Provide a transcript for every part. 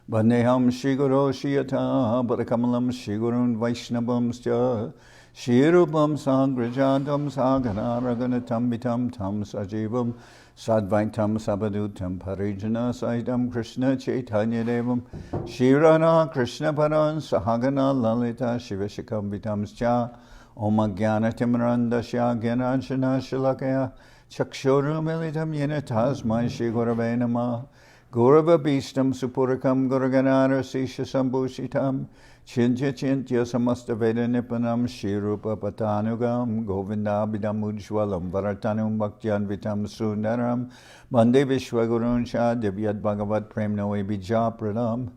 Vandeham Shri Guru Shiyata Padakamalam Shri Gurun Vaishnavamscha Shri Rupam Sangrajantam Sagana Raganatam Vitam Tam Sajivam Sadvaitam Sabadutam Parijana Saitam Krishna Chaitanya Devam Shri Radha Krishna Paran Sahagana Lalita Shivashikam Vitamscha Om Jnana Timrandasya Gyananjana Shalakaya Chakshura Militam Yena Tasmai Shri Gurave Namah Gurava Bhistam Supurakam Guraganara Sisha Sambhushitam Chintya Chintya Samasta Veda Nipanam Shirupa Patanugam Govinda Bidam Ujwalam Varatanum Bhaktyan Vitam Sundaram Bande Vishwagurun Shah Divyat Bhagavat Premnoe Bija Pradam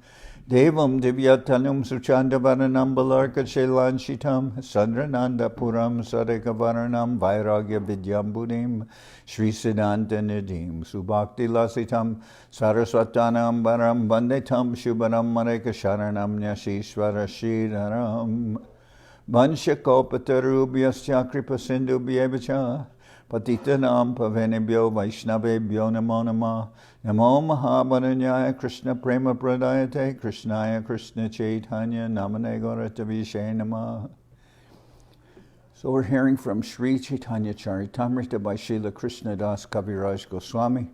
Devam Divyatanum Suchanda Varanam Balarka Shailanshitam Sandrananda Puram Sadeka Varanam Vairagya Vidyam Buddhim Sri Siddhanta Nidim Subhakti Lasitam Saraswatanam Varam Bandetam Shubharam Mareka Sharanam Nyashishvara Shridaram Vanshakopatarubyasya Kripa Sindhu Bhyevacha Patitanam Pavenebhyo Vaishnavebhyo Namo Namah Namo Mahabharanyaya Krishna Prema Pradayate Krishnaya Krishna Chaitanya Namane Gaurata Vishe Namah. So we're hearing from Sri Chaitanya Charitamrita by Srila Krishnadas Kaviraj Goswami,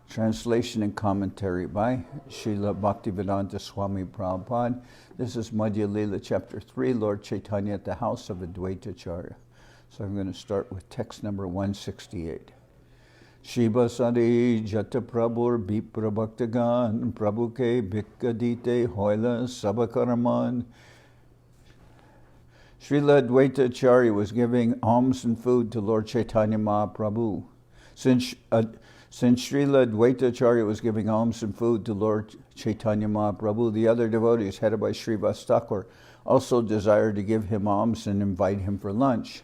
translation and commentary by Srila Bhaktivedanta Swami Prabhupada. This is Madhya-lila chapter 3, Lord Chaitanya at the house of Adwaita Acharya. So I'm going to start with text number 168. Shiva Sadi Jata Prabhur Bipra Bhaktagan Prabhuke Bhikkadite Hoila Sabakaraman. Srila Adwaita Acharya was giving alms and food to Lord Chaitanya Mahaprabhu. Since Srila Adwaita Acharya was giving alms and food to Lord Chaitanya Mahaprabhu, the other devotees, headed by Sri Vastakur, also desired to give him alms and invite him for lunch.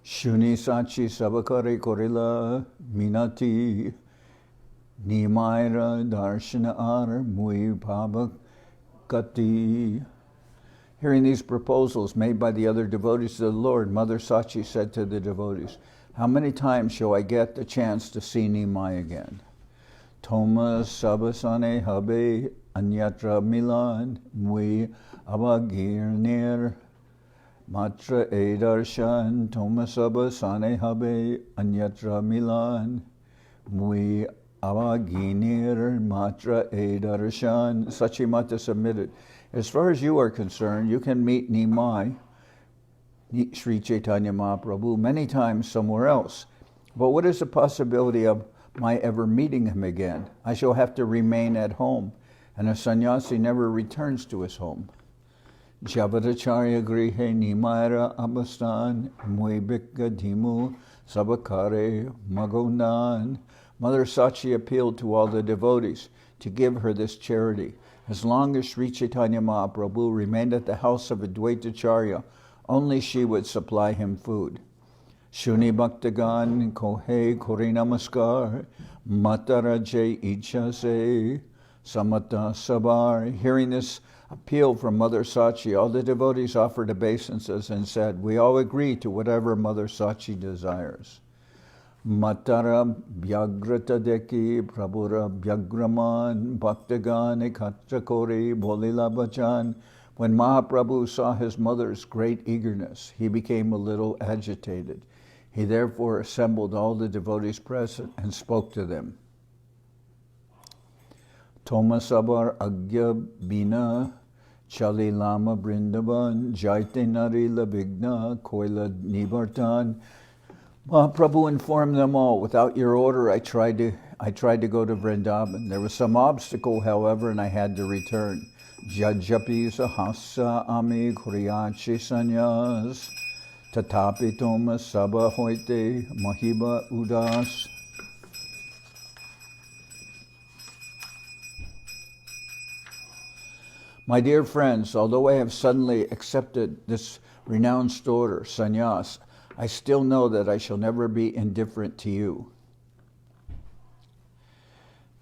Shuni Sachi Sabakare Korila Minati Nimaira Darshana Ar Mui Pabakati. Hearing these proposals made by the other devotees of the Lord, Mother Sachi said to the devotees, "How many times shall I get the chance to see Nimai again? Thomas Sabasane Habe Anyatra Milan Mui Abagirnir Matra Edarshan Tomasaba Sane Habe Anyatra Milan Mui Avaginir Matra Edarshan." Sachimata submitted, "As far as you are concerned, you can meet Nimai, Sri Chaitanya Mahaprabhu, many times somewhere else. But what is the possibility of my ever meeting him again? I shall have to remain at home, and a sannyasi never returns to his home. Javadacharya grihe nimaira abastan muibika dhimu sabakare magonan." Mother Sachi appealed to all the devotees to give her this charity. As long as Sri Chaitanya Mahaprabhu remained at the house of Adwaita Acharya, only she would supply him food. Shuni Bhaktagan Kohe Kori Namaskar Mataraje Ichase Samata Sabar. Hearing this appeal from Mother Sachi, all the devotees offered obeisances and said, "We all agree to whatever Mother Sachi desires." Matara Bhyagrata Deki Prabhura Bhyagraman Bhaktagan Ekatra Kori Bolila Bhajan. When Mahaprabhu saw his mother's great eagerness, he became a little agitated. He therefore assembled all the devotees present and spoke to them. Tomasabar Agya Bina Chali Lama Brindavan Jaite Narila Vigna Koila Nibartan. Mahaprabhu informed them all, "Without your order, I tried to go to Vrindavan. There was some obstacle, however, and I had to return. Jajapi sahasa ami kuriyachi sannyas tatapi toma sabha hoite mahiba udas." My dear friends, although I have suddenly accepted this renounced order, sannyas, I still know that I shall never be indifferent to you.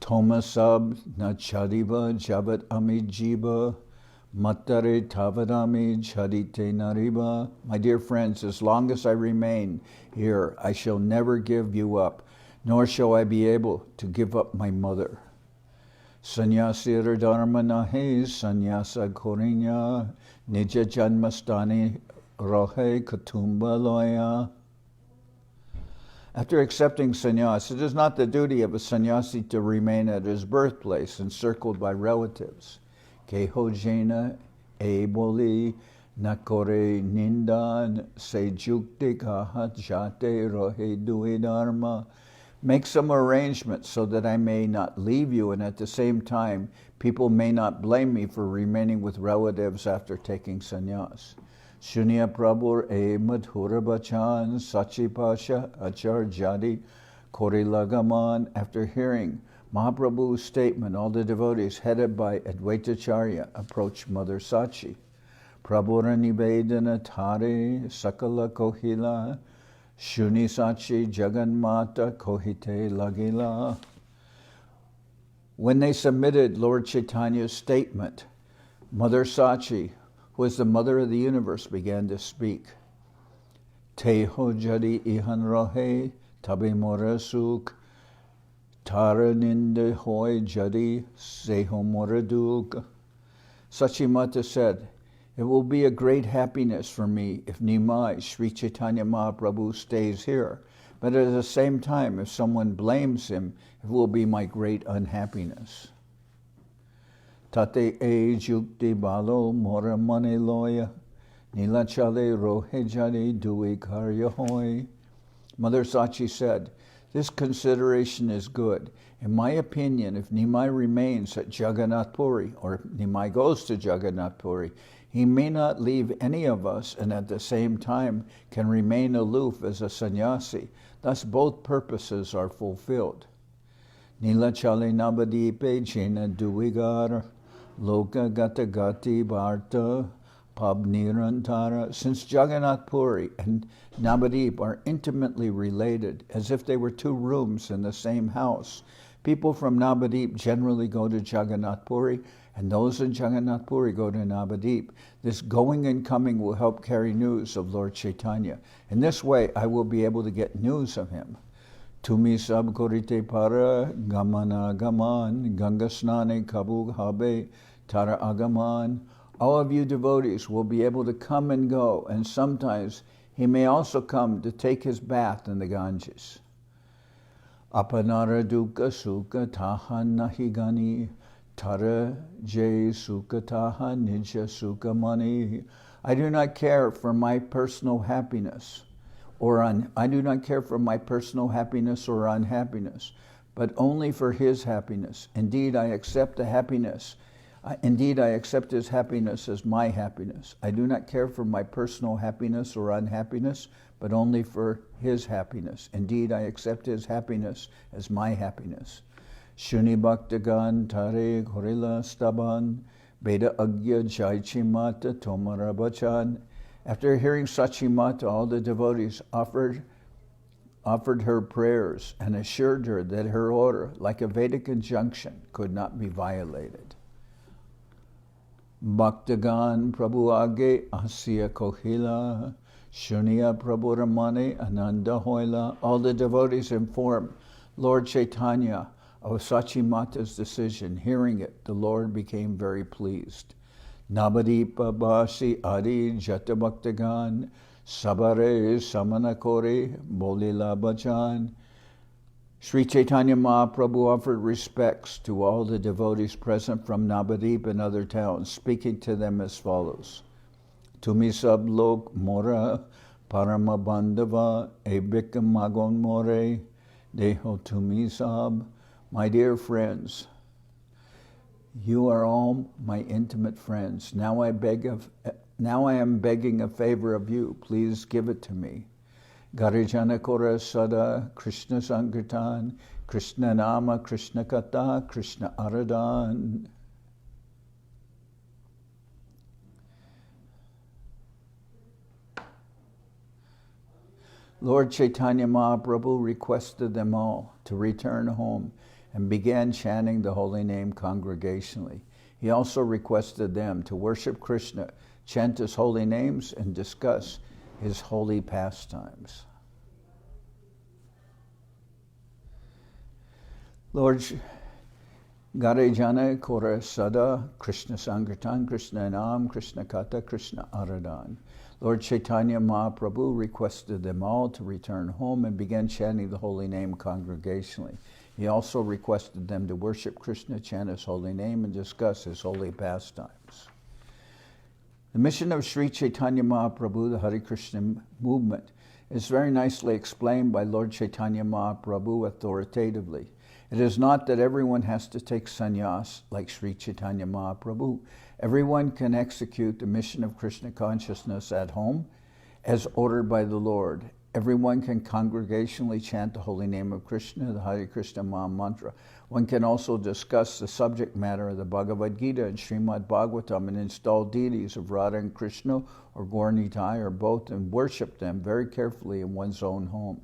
Tomasab nachadiva jabat amijiba matare tavadami chadite nariba. My dear friends, as long as I remain here, I shall never give you up, nor shall I be able to give up my mother. Sannyasir dharma nahe sannyasa korinya nija janmastani rohe kutumba loya. After accepting sannyas, it is not the duty of a sannyasi to remain at his birthplace encircled by relatives. Keho jena e boli nakore nindan se jukti kahat jate rohe dui dharma. Make some arrangements so that I may not leave you, and at the same time, people may not blame me for remaining with relatives after taking sannyas. Shunya Prabhu e madhura bachan sachi pasha achar jadi kori lagaman. After hearing Mahaprabhu's statement, all the devotees headed by Adwaita Acharya approached Mother Sachi. Prabhura nivedana thare sakala kohila shuni sachi jaganmata kohite lagila. When they submitted Lord Chaitanya's statement, Mother Sachi, who is the mother of the universe, began to speak. Teho jadi ihan rohe tabi mora suk tara ninde hoy jadi seho mora duk. Sachi Mata said, "It will be a great happiness for me if Nimai, Sri Chaitanya Mahaprabhu, stays here. But at the same time, if someone blames him, it will be my great unhappiness." Tate e jukti balo mora mane loya nilachale rohe jade dui karya hoy. Mother Sachi said, "This consideration is good. In my opinion, if Nimai remains at Jagannath Puri, or if Nimai goes to Jagannath Puri, he may not leave any of us and at the same time can remain aloof as a sannyasi. Thus both purposes are fulfilled." Nilachale Nabadwip jena duigar loka gata gati bharta pabnirantara. Since Jagannath Puri and Nabadwip are intimately related, as if they were two rooms in the same house, people from Nabadwip generally go to Jagannath Puri, and those in Jagannath Puri go to Nabadwip. This going and coming will help carry news of Lord Chaitanya. In this way, I will be able to get news of him. Tumi sab korite para gamana gaman ganga snane kabu habe tara agaman. All of you devotees will be able to come and go, and sometimes he may also come to take his bath in the Ganges. Apanara dukkha sukha taha nahigani tara jay sukha taha nija sukha mani. I do not care for my personal happiness or unhappiness, but only for his happiness. Indeed, I accept his happiness as my happiness. I do not care for my personal happiness or unhappiness, but only for his happiness. Indeed, I accept his happiness as my happiness. Shuni Bhaktagan Tare Gorilla Staban Beda Agya Jaichimata Tomara Bachan. After hearing Sachimata, all the devotees offered her prayers and assured her that her order, like a Vedic injunction, could not be violated. Bhaktagan Prabhu Age Asya Kohila Shunya Prabhu Ramane Ananda Hoila. All the devotees informed Lord Chaitanya of Sachimata's decision. Hearing it, the Lord became very pleased. Nabadipa Basi Adi Jata Bhaktagan Sabare Samanakore Bolila Bhajan. Sri Chaitanya Mahaprabhu offered respects to all the devotees present from Nabadwip and other towns, speaking to them as follows. Tumi sab lok mora parama bandhava ebikam magon more deho tumi sab. My dear friends, you are all my intimate friends. Now I am begging a favor of you. Please give it to me. Garijana Kora Sada Krishna Sankirtan Krishna Nama Krishna Kata Krishna Aradan. Lord Chaitanya Mahaprabhu requested them all to return home and began chanting the holy name congregationally. He also requested them to worship Krishna, chant his holy names, and discuss his holy pastimes. Lord Gare Jana Kora Sada Krishna Sankirtan Krishna Nam Krishna Kata Krishna Aradan. Lord Chaitanya Mahaprabhu requested them all to return home and began chanting the holy name congregationally. He also requested them to worship Krishna, chant his holy name, and discuss his holy pastimes. The mission of Sri Chaitanya Mahaprabhu, the Hare Krishna movement, is very nicely explained by Lord Chaitanya Mahaprabhu authoritatively. It is not that everyone has to take sannyas like Sri Chaitanya Mahaprabhu. Everyone can execute the mission of Krishna consciousness at home as ordered by the Lord. Everyone can congregationally chant the holy name of Krishna, the Hare Krishna Maha Mantra. One can also discuss the subject matter of the Bhagavad Gita and Srimad Bhagavatam and install deities of Radha and Krishna or Gaur Nitai or both and worship them very carefully in one's own home.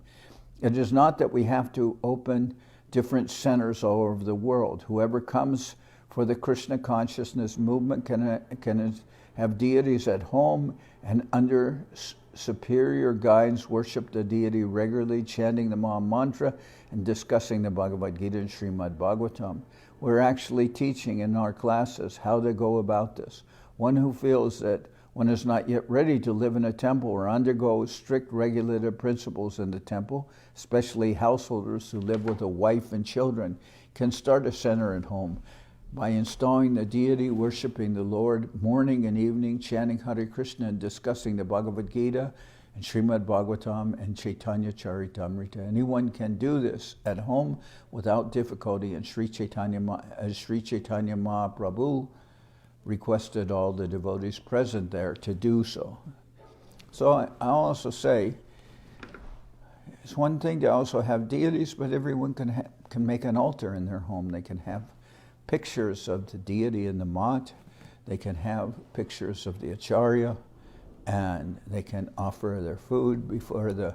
It is not that we have to open different centers all over the world. Whoever comes for the Krishna consciousness movement can have deities at home and under superior guidance worship the deity regularly, chanting the Maha Mantra and discussing the Bhagavad Gita and Srimad Bhagavatam. We're actually teaching in our classes how to go about this. One who feels that one is not yet ready to live in a temple or undergo strict regulative principles in the temple, especially householders who live with a wife and children, can start a center at home by installing the deity, worshiping the Lord morning and evening, chanting Hare Krishna and discussing the Bhagavad Gita and Srimad Bhagavatam and Chaitanya Charitamrita. Anyone can do this at home without difficulty, and Sri Chaitanya Mahaprabhu requested all the devotees present there to do so. So I'll also say, it's one thing to also have deities, but everyone can make an altar in their home. They can have pictures of the deity in the mat. They can have pictures of the Acharya, and they can offer their food before the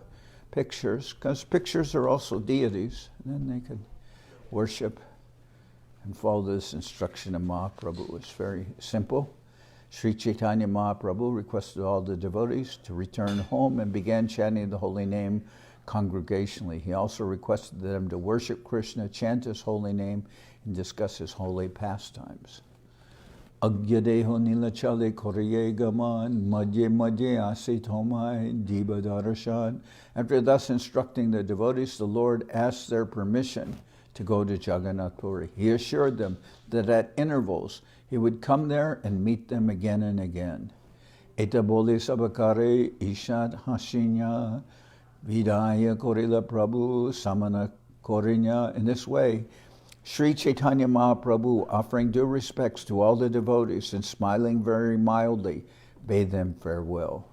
pictures, because pictures are also deities. And then they can worship and follow this instruction of Mahaprabhu. It's very simple. Sri Chaitanya Mahaprabhu requested all the devotees to return home and began chanting the holy name congregationally. He also requested them to worship Krishna, chant his holy name, and discuss his holy pastimes. Agyadeho nilachale korye gaman, madye madye asit homai diba darashan. After thus instructing the devotees, the Lord asked their permission to go to Jagannath Puri. He assured them that at intervals he would come there and meet them again and again. Eta bole sabakare ishat hasinya vidaya korila prabhu samana korinya. In this way, Sri Chaitanya Mahaprabhu, offering due respects to all the devotees and smiling very mildly, bade them farewell.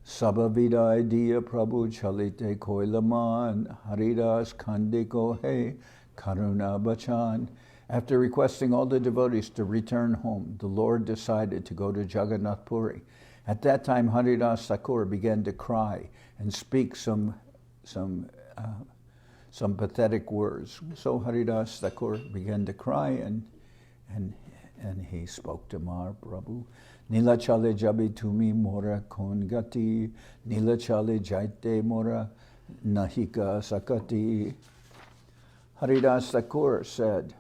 Sabhavidai diya Prabhu chalite koilaman, Haridas kandiko he, karuna bachan. After requesting all the devotees to return home, the Lord decided to go to Jagannath Puri. At that time, Haridas Thakur began to cry and speak some pathetic words. So Haridas Thakur began to cry and he spoke to Mahaprabhu. Nila chale jabi tumi mora kon gati, nila chale jaite mora nahika sakati. Haridas Thakur said,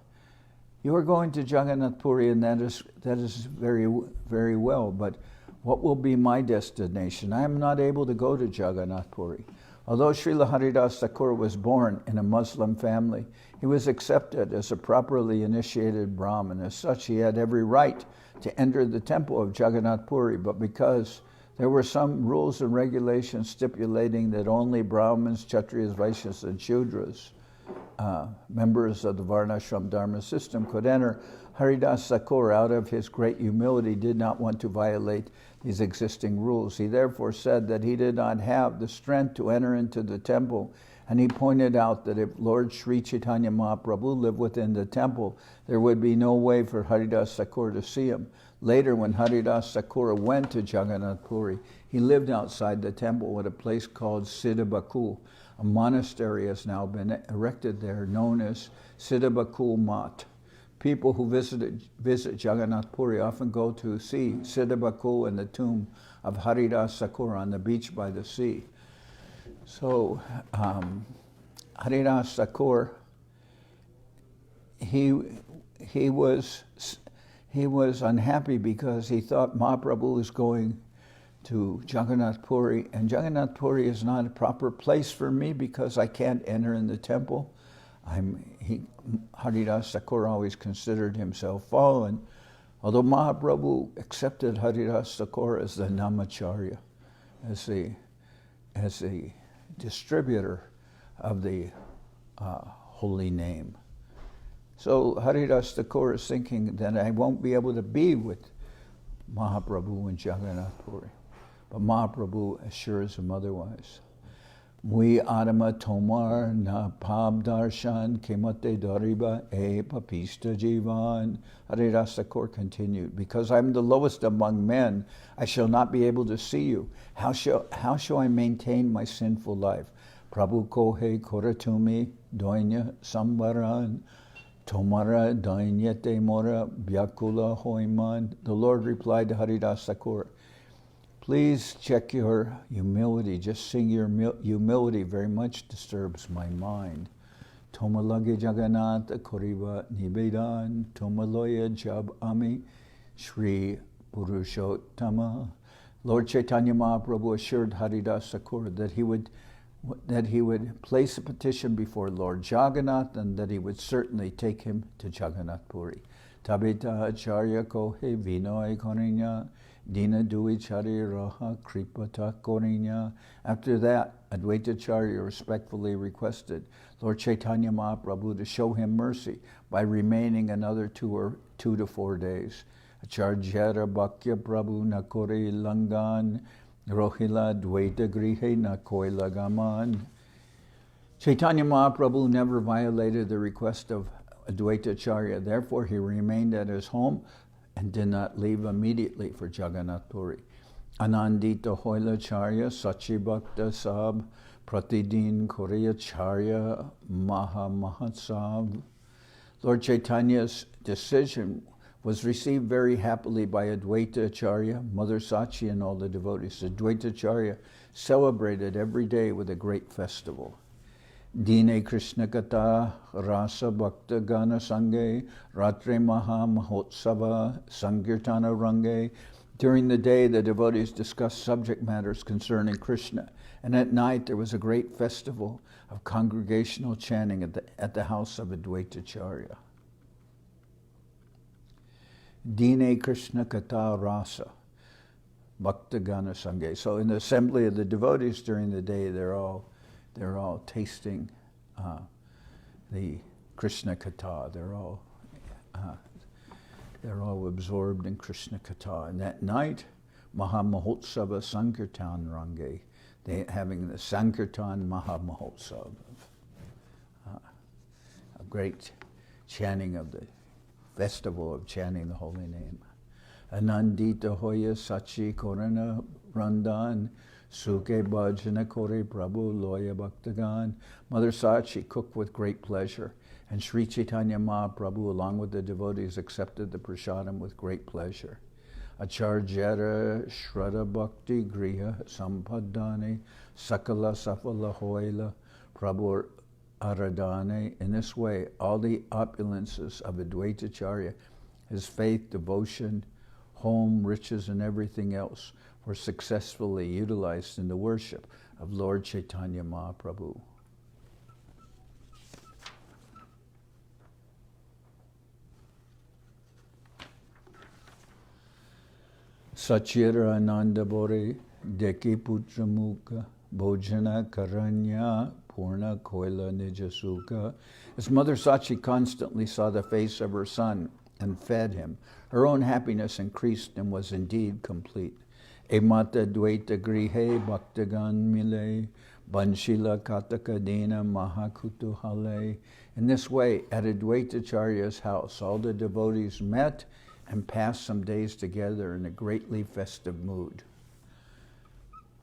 "You are going to Jagannath Puri, and that is very, very well, but what will be my destination? I am not able to go to Jagannath Puri." Although Srila Haridas Thakur was born in a Muslim family, he was accepted as a properly initiated Brahmin. As such, he had every right to enter the temple of Jagannath Puri, but because there were some rules and regulations stipulating that only Brahmins, Kshatriyas, Vaishyas, and Shudras, members of the Varnashram Dharma system, could enter, Haridas Thakur, out of his great humility, did not want to violate these existing rules. He therefore said that he did not have the strength to enter into the temple, and he pointed out that if Lord Sri Chaitanya Mahaprabhu lived within the temple, there would be no way for Haridas Thakur to see him. Later, when Haridas Thakur went to Jagannath Puri, he lived outside the temple at a place called Siddhabakul. A monastery has now been erected there known as Siddhabakul Mat. People who visit Jagannath Puri often go to see Siddhabakul and the tomb of Haridas Thakur on the beach by the sea. So Haridas Thakur he was unhappy because he thought Mahaprabhu was going to Jagannath Puri, and Jagannath Puri is not a proper place for me because I can't enter in the temple. Haridas Thakur always considered himself fallen, although Mahaprabhu accepted Haridas Thakur as the Namacharya, as the distributor of the holy name. So Haridas Thakur is thinking that I won't be able to be with Mahaprabhu in Jagannath Puri. But Mahaprabhu assures him otherwise. Mui adama tomar na pab darshan kemate dariba e papista jivan. Haridas Thakur continued, because I'm the lowest among men, I shall not be able to see you. How shall I maintain my sinful life? Prabhu kohe koratumi doinya samvaran tomara doinyate mora byakula hoiman. The Lord replied to Haridas Thakur, please check your humility. Just seeing your humility very much disturbs my mind. Tomalage Jagannath Koriva Nibedan Tomaloya Jab Ami Sri Purushottama. Lord Chaitanya Mahaprabhu assured Haridas Thakur that he would place a petition before Lord Jagannath and that he would certainly take him to Jagannath Puri. Tabita Acharya Kohe Vinay Korinya Dina Dui Chari Raha Kripata Korinya. After that, Adwaita Acharya respectfully requested Lord Chaitanya Mahaprabhu to show him mercy by remaining another 2 to 4 days. Acharya Bhakya Prabhu Nakori Langan Rohila Dvaita Grihe Nakoi Lagaman. Chaitanya Mahaprabhu never violated the request of Adwaita Acharya. Therefore, he remained at his home and did not leave immediately for Jagannath Puri. Anandita Hoila Charya Sachi Bhakta Sab Pratidin Korea Charya Maha Mahotsav. Lord Chaitanya's decision was received very happily by Adwaita Acharya, Mother Sachi, and all the devotees. Adwaita Acharya celebrated every day with a great festival. Dine Krishna Kata Rasa Bhakta Gana Sange Ratre Maha Mahotsava Sankirtana Range. During the day, the devotees discussed subject matters concerning Krishna, and at night there was a great festival of congregational chanting at the house of Adwaita Acharya. Dine Krishna Kata Rasa Bhakta Gana Sange. So in the assembly of the devotees during the day, they're all tasting the Krishna Katha. They're all absorbed in Krishna Katha. And that night, Maha Mahotsava Sankirtan Range, they having the Sankirtan Maha Mahotsav, a great chanting of the festival of chanting the holy name. Anandita Hoya Sachi Korana Randan Suke Bhajana Kore Prabhu Loya Bhaktagan. Mother Sachi cooked with great pleasure, and Sri Chaitanya Mahaprabhu, along with the devotees, accepted the prasadam with great pleasure. Acharjara Shraddha Bhakti Griha Sampadane Sakala Safala Hoila Prabhu Aradane. In this way, all the opulences of Adwaita Acharya, his faith, devotion, home, riches, and everything else, were successfully utilized in the worship of Lord Chaitanya Mahaprabhu. Sachira Ananda Bore Deki Putra Mukha Bhojana Karanya Purna Koila Nijasuka. As Mother Sachi constantly saw the face of her son and fed him, her own happiness increased and was indeed complete. Emata Dvaita Grihe Bhaktagan Mile Banshila Katakadena Mahakutuhale. In this way, at Adwaita Acharya's house, all the devotees met and passed some days together in a greatly festive mood.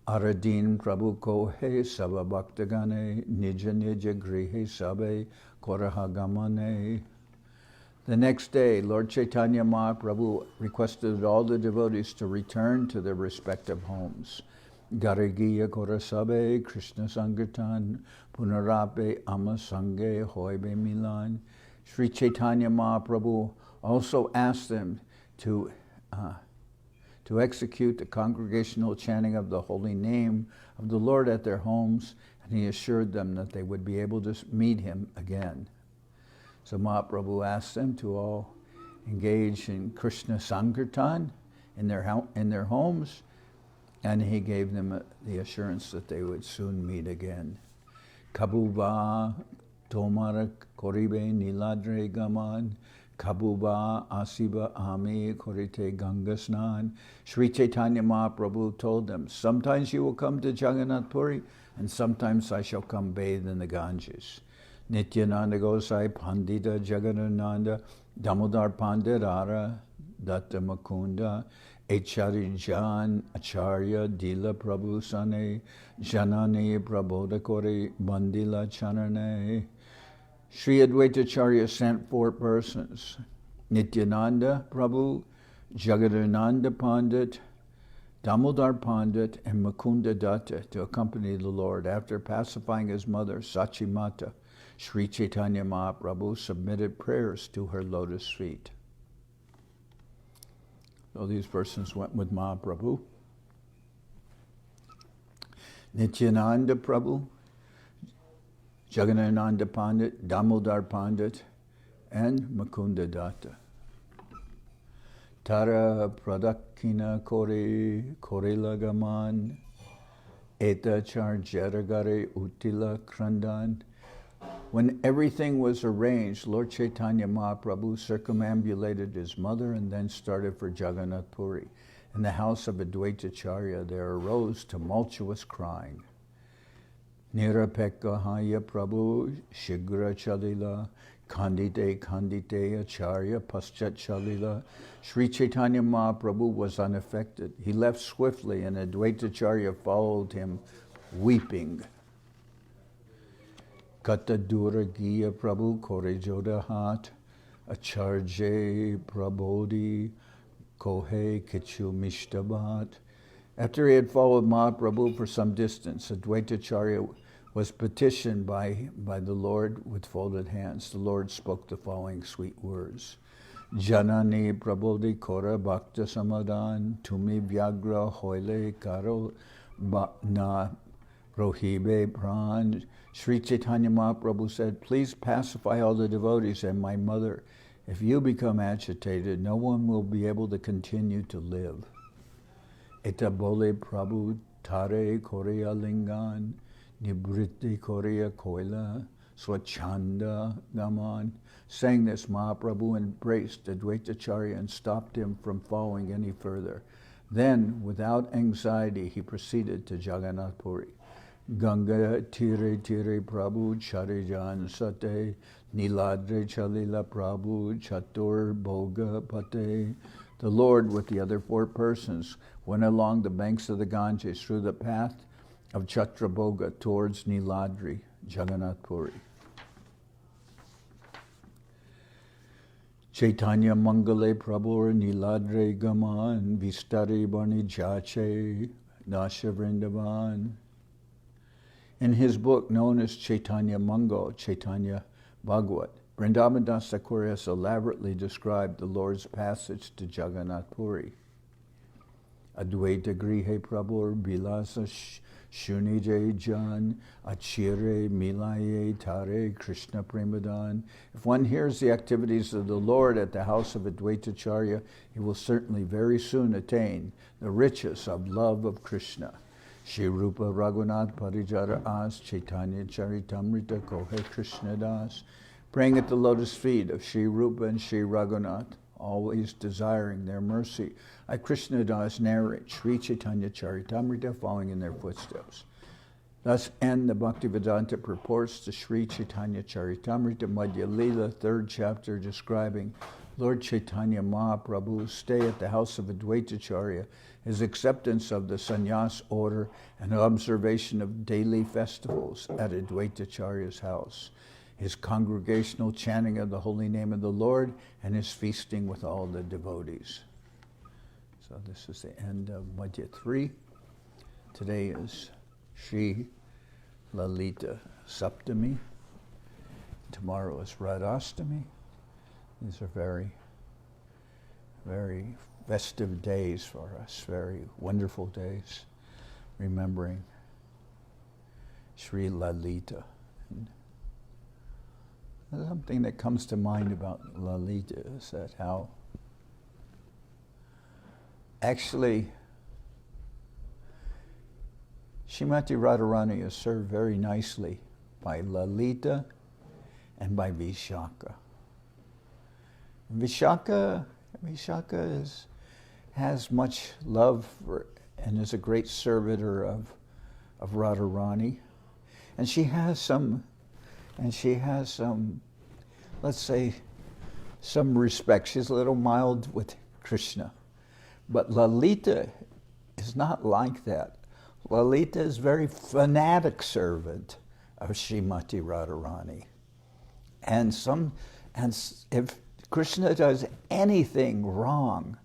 Aradin Prabhu Kohe Sava Bhaktagane Nija Nija Grihe Sabe Korahagamane. The next day, Lord Chaitanya Mahaprabhu requested all the devotees to return to their respective homes. Garagiya Korasabe Krishna Sankirtan Punarape Amasange Hoibe Milan. Sri Chaitanya Mahaprabhu also asked them to execute the congregational chanting of the holy name of the Lord at their homes, and he assured them that they would be able to meet him again. So Mahaprabhu asked them to all engage in Krishna Sankirtan in their homes, and he gave them the assurance that they would soon meet again. Kabuba Tomara Koribe Niladre Gaman Kabuba Asiba Ami Korite Gangasnan. Sri Chaitanya Mahaprabhu told them, sometimes you will come to Jagannath Puri, and sometimes I shall come bathe in the Ganges. Nityananda Gosai Pandita Jagadananda Damodar Pandirara Datta Makunda Echarijan Acharya Dila Prabhu Sane Janani Prabodhakori Bandila Chanane. Sri Adwaita Acharya sent 4 persons, Nityananda Prabhu, Jagadananda Pandit, Damodar Pandit, and Mukunda Datta to accompany the Lord. After pacifying his mother, Sachi Mata, Sri Chaitanya Mahaprabhu submitted prayers to her lotus feet. So these persons went with Mahaprabhu. Nityananda Prabhu, Jagannath Pandit, Damodar Pandit, and Mukunda Datta. Tara Pradakina Kori Korilagaman, Eta Charjaragare Utila Krandan. When everything was arranged, Lord Chaitanya Mahaprabhu circumambulated his mother and then started for Jagannath Puri. In the house of Adwaita Acharya, there arose tumultuous crying. Nirapekahaya Prabhu Shigra Chalila Kandite Acharya Paschat Chalila. Sri Chaitanya Mahaprabhu was unaffected. He left swiftly, and Adwaita Acharya followed him, weeping. Kata Duragiya Prabhu Korejoda Hat Acharje Prabodhi Kohe Kichu Mishtabat. After he had followed Mahaprabhu for some distance, Adwaita Acharya was petitioned by the Lord with folded hands. The Lord spoke the following sweet words. Janani Prabodhi Kora Bhakta Samadan Tumi Vyagra Hoile Karo Na Rohibe Pran. Sri Chaitanya Mahaprabhu said, please pacify all the devotees and my mother. If you become agitated, no one will be able to continue to live. Eta bole Prabhu Tare Korea Lingan Nibritti Korea Koila Swachanda Gaman. Saying this, Mahaprabhu embraced Adwaita Acharya and stopped him from falling any further. Then, without anxiety, he proceeded to Jagannath Puri. Ganga Tire Prabhu Charijan Sate Niladre Chalila Prabhu Chatur Bhoga Pate. The Lord, with the other 4 persons, went along the banks of the Ganges through the path of Chaturabhoga towards Niladri, Jagannath Puri. Chaitanya Mangale Prabhu Niladre Gaman Vistari Bani Jache Nasha Vrindavan. In his book known as Chaitanya Mangal, Chaitanya Bhagavat, Vrindavan Das Thakur has elaborately described the Lord's passage to Jagannath Puri. Advaita Grihe Prabhu Bilasa Shunije Jan Achire Milaye Tare Krishna Premadan. If one hears the activities of the Lord at the house of Adwaita Acharya, he will certainly very soon attain the riches of love of Krishna. Shri Rupa Raghunath Parijara As Chaitanya Charitamrita Kohe Krishnadas. Praying at the lotus feet of Shri Rupa and Shri Raghunath, always desiring their mercy, I Krishnadas narrate Sri Chaitanya Charitamrita, following in their footsteps. Thus end the Bhaktivedanta purports to Sri Chaitanya Charitamrita, Madhya-lila, 3rd chapter, describing Lord Chaitanya Mahaprabhu's stay at the house of Adwaita Acharya, his acceptance of the sannyas order, and observation of daily festivals at Adwaita Acharya's house, his congregational chanting of the holy name of the Lord, and his feasting with all the devotees. So this is the end of Madhya 3. Today is Sri Lalita Saptami. Tomorrow is Radhastami. These are very, very festive days for us, very wonderful days, remembering Sri Lalita. And something that comes to mind about Lalita is that how actually Srimati Radharani is served very nicely by Lalita and by Vishaka. Vishaka has much love for, and is a great servitor of Radharani. And she has some, let's say, some respect. She's a little mild with Krishna. But Lalita is not like that. Lalita is very fanatic servant of Srimati Radharani. And if Krishna does anything wrong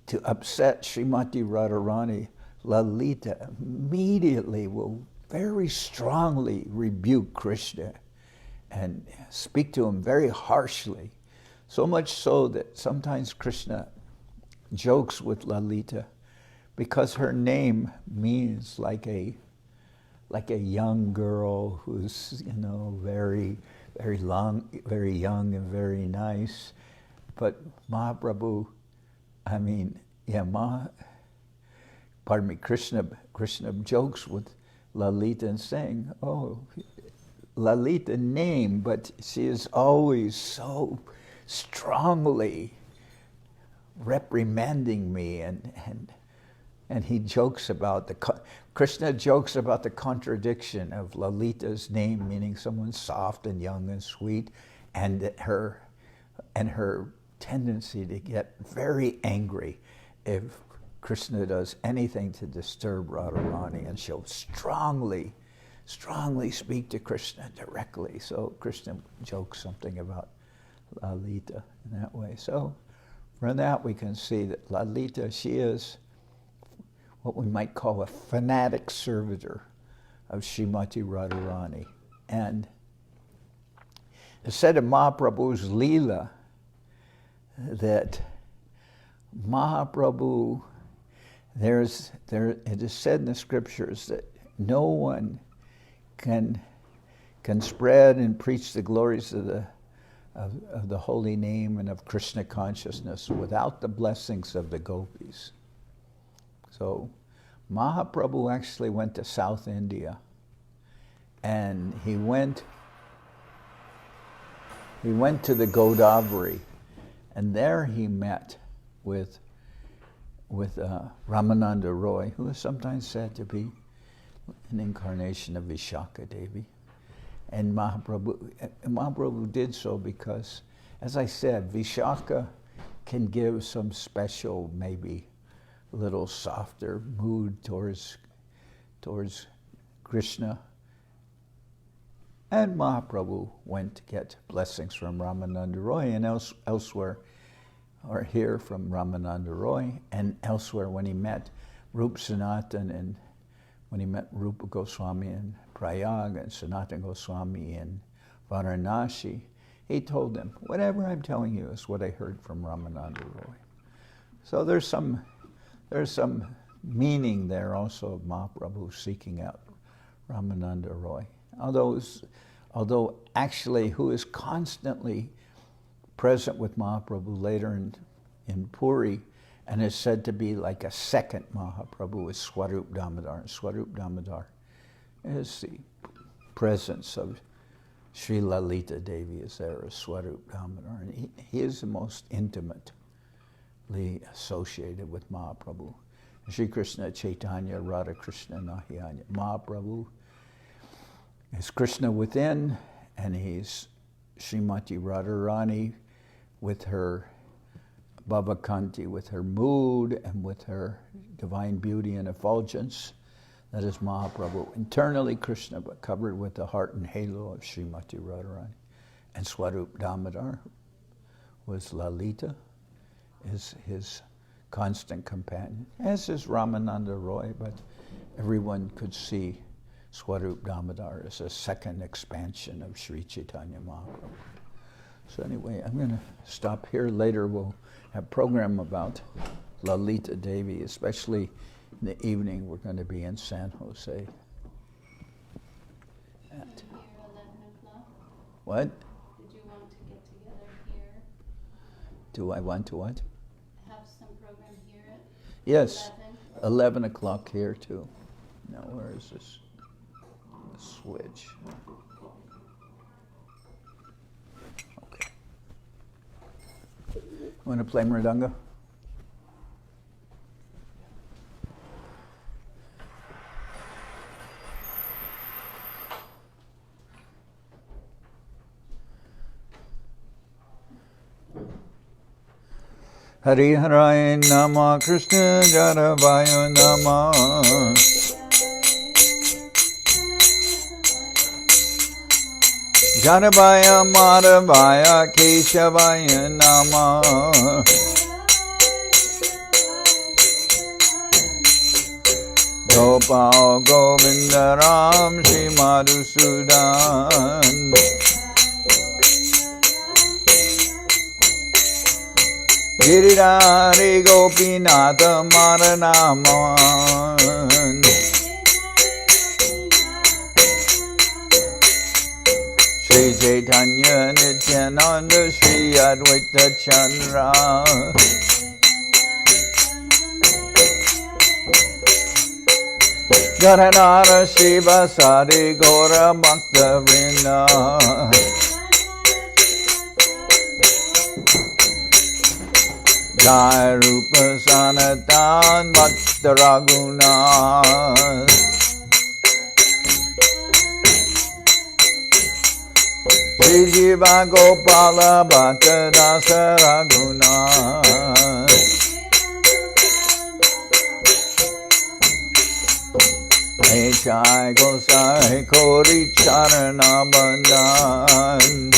to upset Srimati Radharani, Lalita immediately will very strongly rebuke Krishna and speak to him very harshly. So much so that sometimes Krishna jokes with Lalita because her name means like a young girl who's, very young and very nice. But Mahaprabhu, Krishna jokes with Lalita and saying, oh, Lalita name, but she is always so strongly reprimanding me, and he jokes about Krishna jokes about the contradiction of Lalita's name, meaning someone soft and young and sweet, and her tendency to get very angry if Krishna does anything to disturb Radharani, and she'll strongly speak to Krishna directly. So Krishna jokes something about Lalita in that way. So from that we can see that Lalita, she is what we might call a fanatic servitor of Srimati Radharani. And it's said in Mahaprabhu's Lila that Mahaprabhu, it is said in the scriptures that no one can spread and preach the glories of the holy name and of Krishna consciousness without the blessings of the gopis. So Mahaprabhu actually went to South India, and he went to the Godavari, and there he met with Ramananda Roy, who is sometimes said to be an incarnation of Vishaka Devi. And Mahaprabhu did so because, as I said, Vishaka can give some special, maybe a little softer mood towards Krishna. And Mahaprabhu went to get blessings from Ramananda Roy, and elsewhere, or here from Ramananda Roy, and elsewhere when he met Rup Sanatan, and when he met Rupa Goswami in Prayag and Sanatan Goswami in Varanasi, he told them, whatever I'm telling you is what I heard from Ramananda Roy. So there's some meaning there also of Mahaprabhu seeking out Ramananda Roy. Although actually who is constantly present with Mahaprabhu later in Puri, and is said to be like a second Mahaprabhu, is Swarup Damodar. And Swarup Damodar is the presence of Sri Lalita Devi is there as Swarup Damodar. And he is the most intimately associated with Mahaprabhu. Sri Krishna Chaitanya Radha Krishna Nahiyanya. Mahaprabhu is Krishna within, and he's Srimati Radharani with her Bhavakanti, with her mood and with her divine beauty and effulgence. That is Mahaprabhu. Internally Krishna, but covered with the heart and halo of Srimati Radharani. And Swarup Damodar was Lalita, is his constant companion, as is Ramananda Roy, but everyone could see Swarup Damodar as a second expansion of Sri Chaitanya Mahaprabhu. So anyway, I'm going to stop here. Later we'll have a program about Lalita Devi, especially in the evening. We're going to be in San Jose. At what? Did you want to get together here? Do I want to what? Have some program here at Yes, 11? 11 o'clock here too. Now where is this switch? Okay. Want to play Mridanga? Hari Haraya Nama Krishna Jaravaya Nama Jaravaya Madhavaya Keshavaya Nama Gopal Govinda Ram Shri Madhusudan Giridhari Gopinatha Maranaman Sri Chaitanya Nityananda Sri Adwaita Acharya Gadadhara Shiva Sadi Gora Bhakta Vrinda Jai Rupa Sanatan Bhakta Raghunath Sri Jiva Gopala Bhakta Dasa Raghunath Chai Gosai Kori Charana Bandhan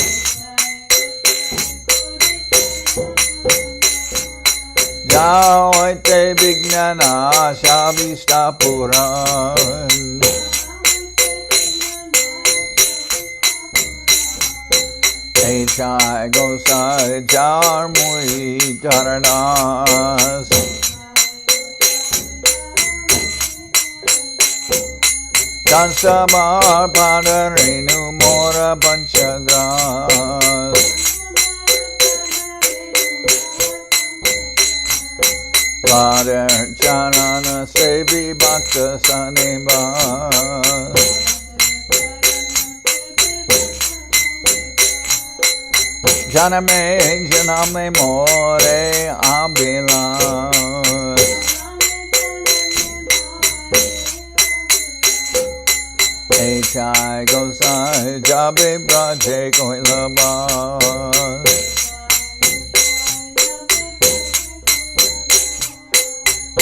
Jaoite Vignana Shavista Puran Chai Gosai Jar Mui Charanas Chansamar Padarenu Mora Panchagras Padar Chanana Sevi Bhakta Saneva Janame More Abila Chai Gosai Jabe Braje Koilaba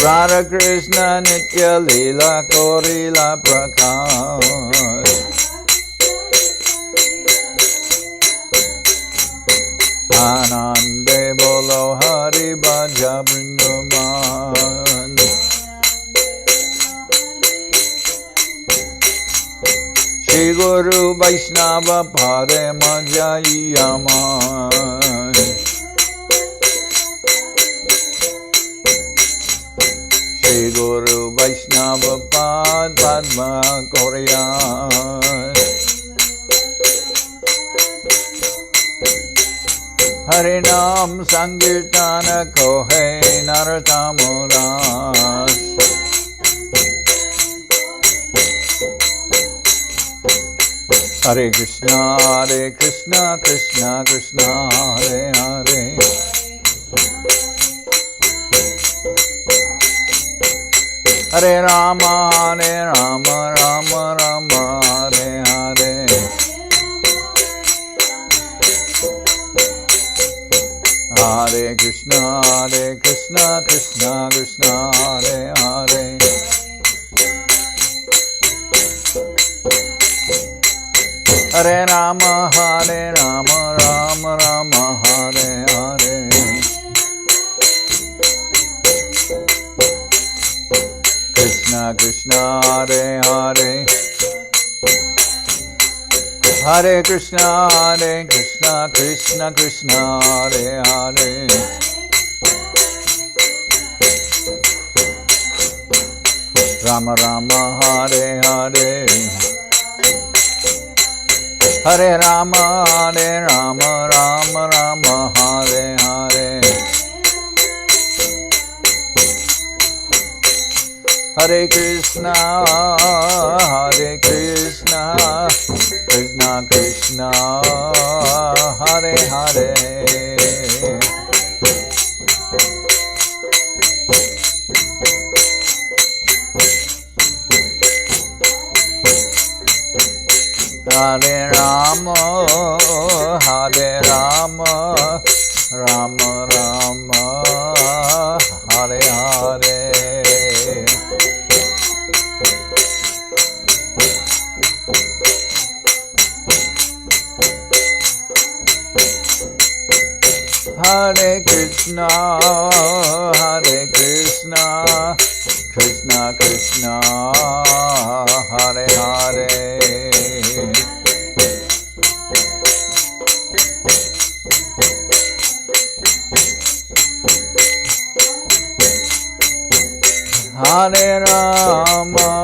Radha Krishna Nitya Lila Korila Prakash Anande Bolo Hari Bhaja Brindaman Shri Guru Vaishnava Pade Majayaman Shri Guru Vaishnava Pad Padma Koryan Harinam Sankirtana Kohe Naratamuras Hare Krishna, Krishna Krishna, Hare Hare Hare Rama, Rama Rama, Hare Hare Hare Krishna, Krishna Krishna, Hare Hare Hare Rama, Rama Rama, Hare Hare Krishna Krishna, Hare Hare Hare Krishna, Krishna Krishna, Hare Hare. Rama Rama, Hare Hare. Hare Rama, Rama Rama, Hare Hare. Hare Krishna, Krishna Krishna, Hare Hare. Hare Rama, Rama Rama, Hare Hare. Hare Krishna, Krishna Krishna, Hare Hare. Hare Rama,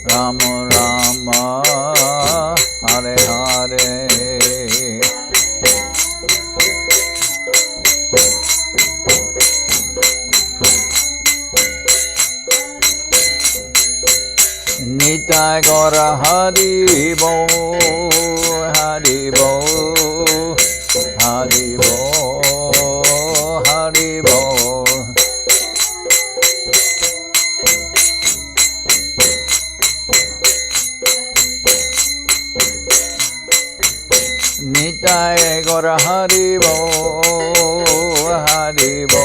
Rama Rama, Hare Hare. Nitai Gaura Hari Bo, Hari Bo, Hari Bo, Hari Bo. Nitai Gaura Hari Bo, Hari Bo,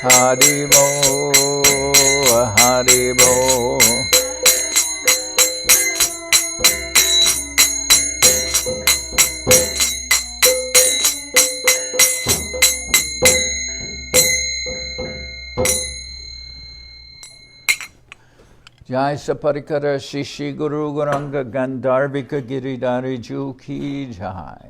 Hari Bo, Hari Bo. Jai Saparikara Shishi Guru Guranga Gandharvika Giridhari Ju Ki Jai.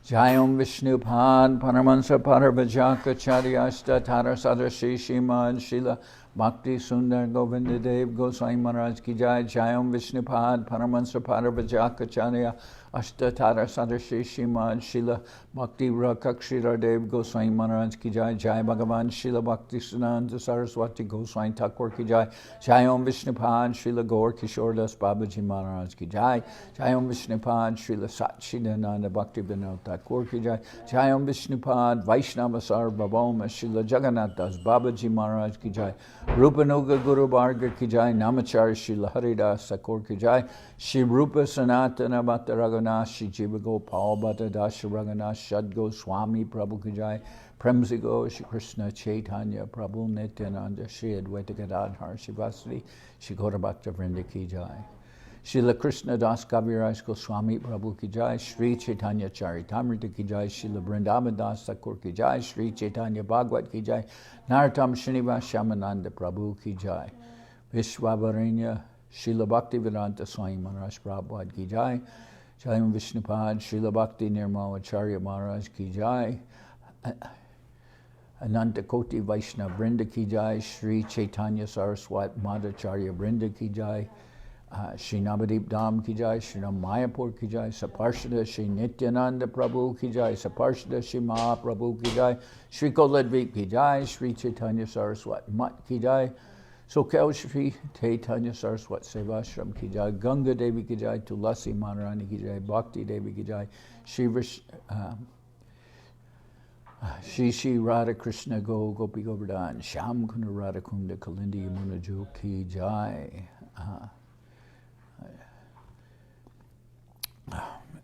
Jai Om Vishnupad Paramahansa Parabhajaka Charyasta Tara Sadrashi Shimad Srila Bhakti Sundar Govinda Dev Goswami Maharaj Ki Jai. Jai Om Vishnupad Paramahansa Parabhajaka Charya Ashtatara Sadrashi Shimad Srila Bhakti Rakakshira Dev Goswami Maharaj Ki Jai. Jai Bhagavan Srila Bhakti Sunanda Saraswati Goswami Thakur Ki Jai. Jai Om Vishnupad Srila Gaur Kishore Das Babaji Maharaj Ki Jai. Jai Om Vishnupad Srila Satchidananda Bhakti Vinod Thakur Ki Jai. Jai Om Vishnupad Vaishnava Sarvabhauma Srila Jagannath Das Babaji Maharaj Ki Jai. Rupanuga Guru Bharga Ki Jai. Namachari Srila Haridas Thakur Ki Jai. Shri Rupa Sanatana Bhatta Raghunath Shri Jiva Gopal Bhatta Dasha Raghunath Shad Goswami Prabhu Ki Jai. Premsigo Shri Krishna Chaitanya Prabhu Nityananda Sri Adwaita Acharya Shri Vasudeva Shri Gaura Bhakta Vrinda Ki Jai. Srila Krishnadas Kaviraj Goswami Prabhu Ki Jai. Sri Chaitanya Charitamrita Ki Jai. Srila Vrindavan Das Thakur Ki Jai. Sri Chaitanya Bhagavad Ki Jai. Narottam Srinivas Shamananda Prabhu Ki Jai. Vishwavaranya Srila Bhakti Vedanta Swami Maharaj Prabhupada Ki Jai. Jai Om Vishnupad Srila Bhakti Nirmal Acharya Maharaj Ki Jai. Ananta Koti Vaishnava Vrinda Ki Jai. Sri Chaitanya Saraswat Madhacharya Vrinda Ki Jai. Sri Nabadwip Dham Ki Jai. Sri Mayapur Ki Jai. Saparshada Sri Nityananda Prabhu Ki Jai. Saparshada Sri Mahaprabhu Ki Jai. Sri Koladvip Ki Jai. Sri Chaitanya Saraswat Mat Ki Jai. Soquel Sri Chaitanya Saraswat Seva Ashram Ki Jai. Ganga Devi Ki Jai. Tulasi Maharani Ki Jai. Bhakti Devi Ki Jai. Shri Radha Krishna Gopi Govardhan. Sham Kunda Radha Kunda Kalindi Yamuna Jo Ki Jai.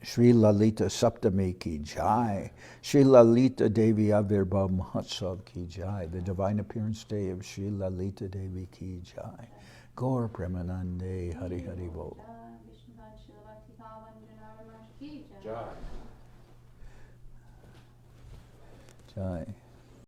Sri Lalita Saptami Ki Jai. Sri Lalita Devi Avirbhav Mahotsav Ki Jai. The Divine Appearance Day of Sri Lalita Devi Ki Jai. Gaur Premanande Hari Hari Bo. Jai. Jai.